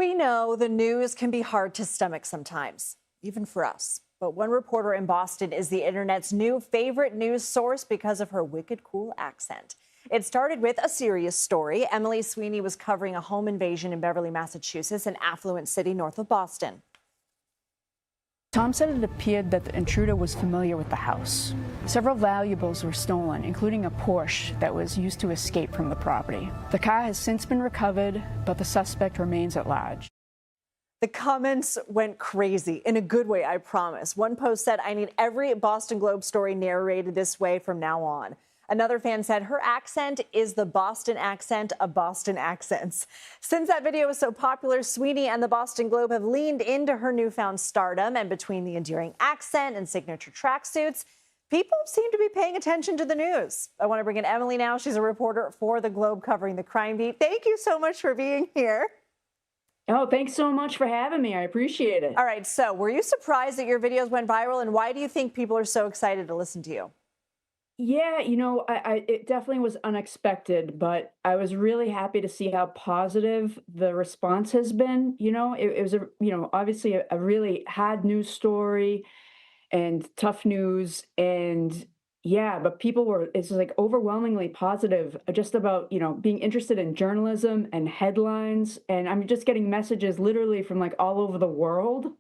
We know the news can be hard to stomach sometimes, even for us. But one reporter in Boston is the internet's new favorite news source because of her wicked cool accent. It started with a serious story. Emily Sweeney was covering a home invasion in Beverly, Massachusetts, an affluent city north of Boston. Tom said it appeared that the intruder was familiar with the house. Several valuables were stolen, including a Porsche that was used to escape from the property. The car has since been recovered, but the suspect remains at large. The comments went crazy, in a good way, I promise. One post said, "I need every Boston Globe story narrated this way from now on." Another fan said, "Her accent is the Boston accent of Boston accents." Since that video was so popular, Sweeney and the Boston Globe have leaned into her newfound stardom. And between the endearing accent and signature tracksuits, people seem to be paying attention to the news. I want to bring in Emily now. She's a reporter for the Globe covering the crime beat. Thank you so much for being here. Oh, thanks so much for having me. I appreciate it. All right, so were you surprised that your videos went viral, and why do you think people are so excited to listen to you? Yeah, it definitely was unexpected, but I was really happy to see how positive the response has been. It was obviously a really hard news story and tough news. And yeah, but it's like overwhelmingly positive just about, being interested in journalism and headlines. And I'm just getting messages literally from like all over the world.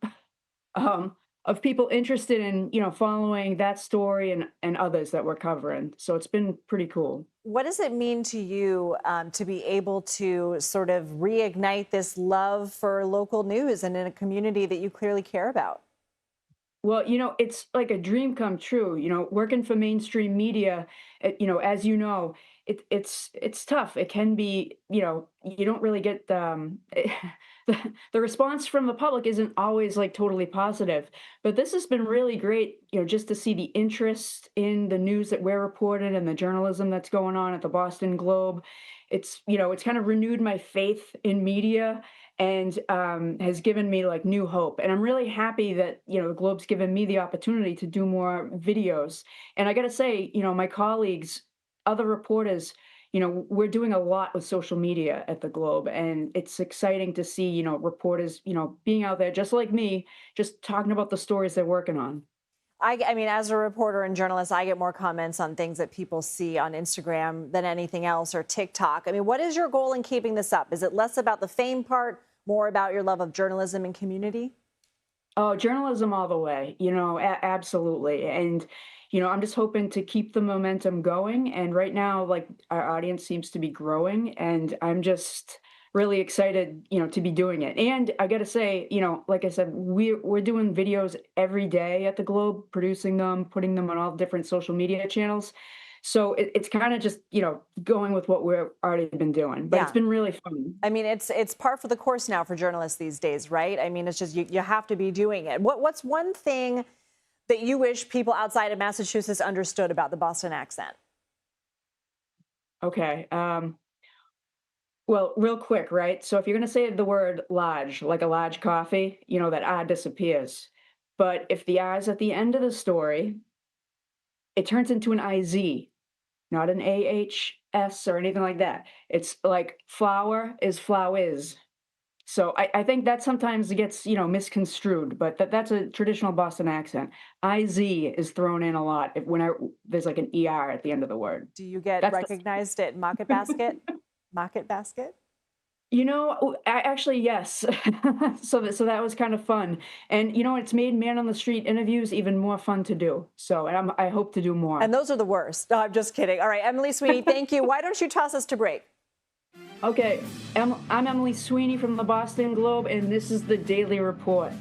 Of people interested in, following that story and others that we're covering. So it's been pretty cool. What does it mean to you to be able to sort of reignite this love for local news and in a community that you clearly care about? Well, it's like a dream come true, working for mainstream media, as you know, it's tough. It can be, you don't really get the response from the public isn't always like totally positive. But this has been really great, just to see the interest in the news that we're reporting and the journalism that's going on at the Boston Globe. It's kind of renewed my faith in media and has given me like new hope. And I'm really happy that, the Globe's given me the opportunity to do more videos. And I got to say, my colleagues, other reporters, we're doing a lot with social media at the Globe, and it's exciting to see, reporters, being out there just like me, just talking about the stories they're working on. I mean, as a reporter and journalist, I get more comments on things that people see on Instagram than anything else, or TikTok. I mean, what is your goal in keeping this up? Is it less about the fame part, more about your love of journalism and community? Oh, journalism all the way, absolutely. And, I'm just hoping to keep the momentum going. And right now, like, our audience seems to be growing, and I'm just really excited, to be doing it. And I got to say, like I said, we're doing videos every day at the Globe, producing them, putting them on all different social media channels. So it's kind of just, going with what we've already been doing. But it's been really fun. I mean, it's par for the course now for journalists these days, right? I mean, it's just you have to be doing it. What's one thing that you wish people outside of Massachusetts understood about the Boston accent? Okay. Well, real quick, right? So if you're going to say the word large, like a large coffee, that R disappears. But if the R is at the end of the story, it turns into an IZ, not an AHS or anything like that. It's like flower is flowers. So I think that sometimes gets, misconstrued, but that's a traditional Boston accent. IZ is thrown in a lot there's like an ER at the end of the word. Do you get recognized at Market Basket? Market Basket? Actually, yes. So that was kind of fun. And, it's made man on the street interviews even more fun to do. So I hope to do more. And those are the worst. No, I'm just kidding. All right, Emily Sweeney, thank you. Why don't you toss us to break? Okay, I'm Emily Sweeney from the Boston Globe, and this is the Daily Report.